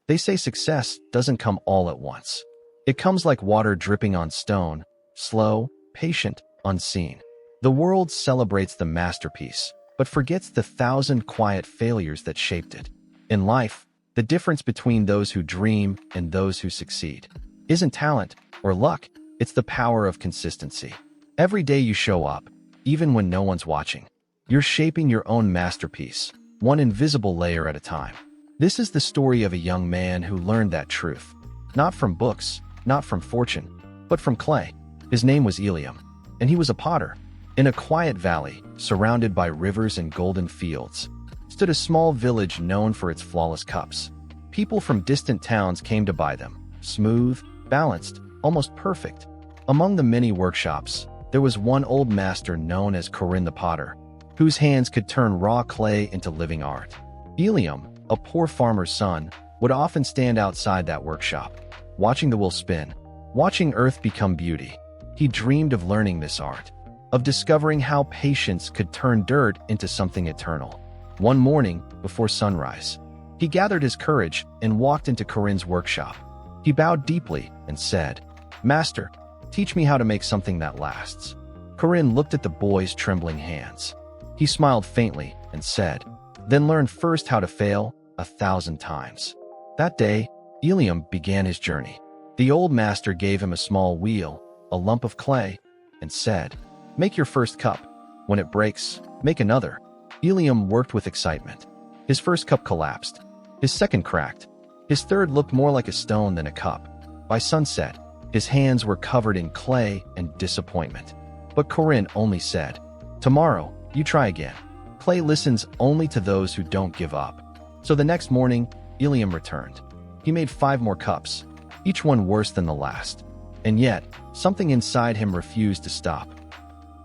They say success doesn't come all at once. It comes like water dripping on stone, slow, patient, unseen. The world celebrates the masterpiece, but forgets the thousand quiet failures that shaped it. In life, the difference between those who dream and those who succeed isn't talent or luck, it's the power of consistency. Every day you show up, even when no one's watching, you're shaping your own masterpiece, one invisible layer at a time. This is the story of a young man who learned that truth, not from books, not from fortune, but from clay. His name was Eliam, and he was a potter. In a quiet valley, surrounded by rivers and golden fields, stood a small village known for its flawless cups. People from distant towns came to buy them, smooth, balanced, almost perfect. Among the many workshops, there was one old master known as Corinne the Potter, whose hands could turn raw clay into living art. Eliam, a poor farmer's son, would often stand outside that workshop, watching the wheel spin, watching earth become beauty. He dreamed of learning this art, of discovering how patience could turn dirt into something eternal. One morning, before sunrise, he gathered his courage and walked into Corinne's workshop. He bowed deeply and said, "Master, teach me how to make something that lasts." Corinne looked at the boy's trembling hands. He smiled faintly and said, "Then learn first how to fail 1,000 times." That day, Eliam began his journey. The old master gave him a small wheel, a lump of clay, and said, "Make your first cup. When it breaks, make another." Eliam worked with excitement. His first cup collapsed. His second cracked. His third looked more like a stone than a cup. By sunset, his hands were covered in clay and disappointment. But Corinne only said, "Tomorrow, you try again." Clay listens only to those who don't give up. So the next morning, Eliam returned. He made 5 more cups, each one worse than the last. And yet, something inside him refused to stop.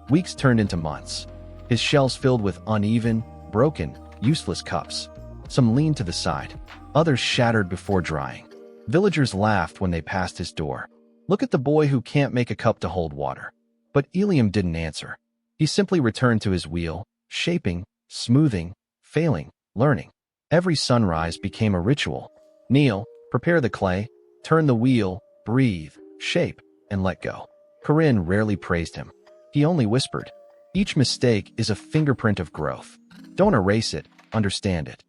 Weeks turned into months. His shelves filled with uneven, broken, useless cups. Some leaned to the side, others shattered before drying. Villagers laughed when they passed his door. "Look at the boy who can't make a cup to hold water." But Eliam didn't answer. He simply returned to his wheel, shaping, smoothing, failing, learning. Every sunrise became a ritual. Kneel, prepare the clay, turn the wheel, breathe, shape, and let go. Corinne rarely praised him. He only whispered, "Each mistake is a fingerprint of growth. Don't erase it, understand it."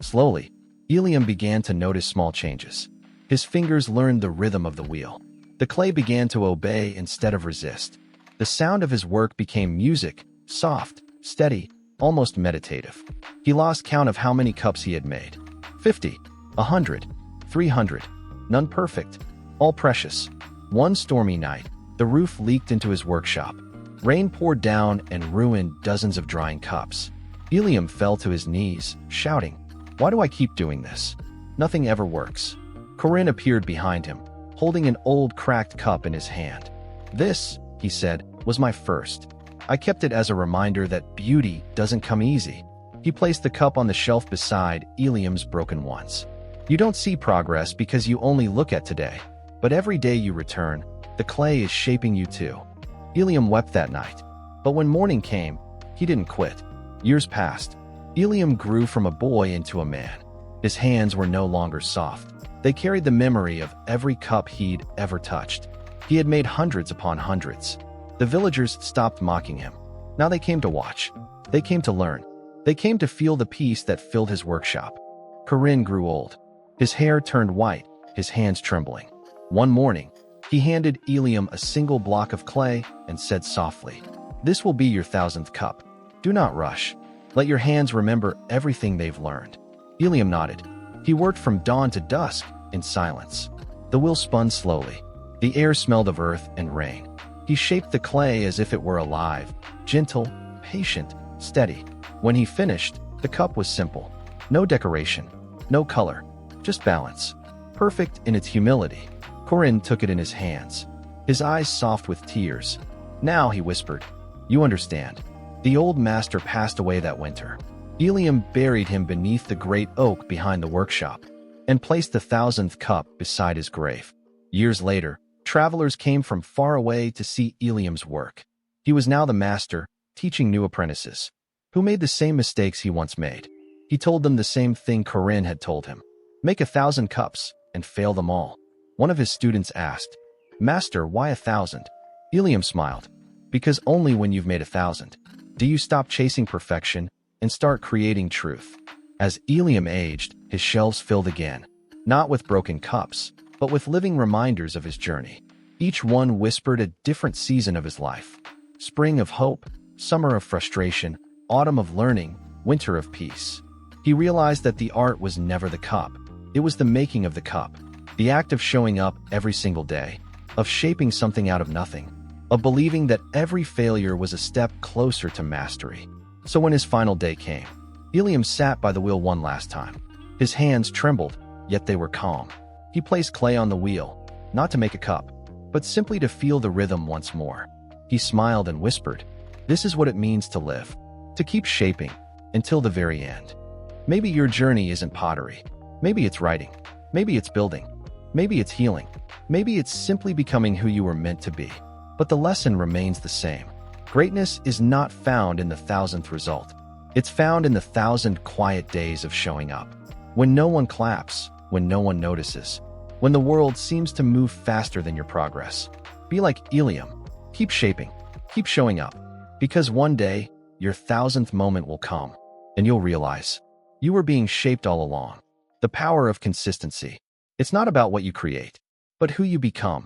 Slowly, Eliam began to notice small changes. His fingers learned the rhythm of the wheel. The clay began to obey instead of resist. The sound of his work became music, soft, steady, almost meditative. He lost count of how many cups he had made. 50, 100, 300, none perfect, all precious. One stormy night, the roof leaked into his workshop. Rain poured down and ruined dozens of drying cups. Eliam fell to his knees, shouting, "Why do I keep doing this? Nothing ever works." Corinne appeared behind him, holding an old cracked cup in his hand. "This," he said, "was my first. I kept it as a reminder that beauty doesn't come easy." He placed the cup on the shelf beside Eliam's broken ones. "You don't see progress because you only look at today. But every day you return, the clay is shaping you too." Eliam wept that night. But when morning came, he didn't quit. Years passed. Eliam grew from a boy into a man. His hands were no longer soft. They carried the memory of every cup he'd ever touched. He had made hundreds upon hundreds. The villagers stopped mocking him. Now they came to watch. They came to learn. They came to feel the peace that filled his workshop. Corinne grew old. His hair turned white, his hands trembling. One morning, he handed Eliam a single block of clay and said softly, "This will be your 1,000th cup. Do not rush. Let your hands remember everything they've learned." Eliam nodded. He worked from dawn to dusk in silence. The wheel spun slowly. The air smelled of earth and rain. He shaped the clay as if it were alive, gentle, patient, steady. When he finished, the cup was simple. No decoration, no color, just balance. Perfect in its humility. Corinne took it in his hands, his eyes soft with tears. "Now," he whispered, "you understand." The old master passed away that winter. Eliam buried him beneath the great oak behind the workshop and placed the 1,000th cup beside his grave. Years later, travelers came from far away to see Eliam's work. He was now the master, teaching new apprentices, who made the same mistakes he once made. He told them the same thing Corinne had told him. Make 1,000 cups and fail them all. One of his students asked, "Master, why 1,000?" Ilium smiled. Because only when you've made 1,000 do you stop chasing perfection and start creating truth. As Ilium aged, his shelves filled again, not with broken cups, but with living reminders of his journey. Each one whispered a different season of his life. Spring of hope, summer of frustration, autumn of learning, winter of peace. He realized that the art was never the cup. It was the making of the cup. The act of showing up every single day, of shaping something out of nothing, of believing that every failure was a step closer to mastery. So when his final day came, Ilium sat by the wheel one last time. His hands trembled, yet they were calm. He placed clay on the wheel, not to make a cup, but simply to feel the rhythm once more. He smiled and whispered, "This is what it means to live, to keep shaping until the very end." Maybe your journey isn't pottery. Maybe it's writing. Maybe it's building. Maybe it's healing. Maybe it's simply becoming who you were meant to be. But the lesson remains the same. Greatness is not found in the 1,000th result. It's found in the 1,000 quiet days of showing up. When no one claps, when no one notices, when the world seems to move faster than your progress. Be like Ilium. Keep shaping. Keep showing up. Because one day, your 1,000th moment will come, and you'll realize you were being shaped all along. The power of consistency. It's not about what you create, but who you become.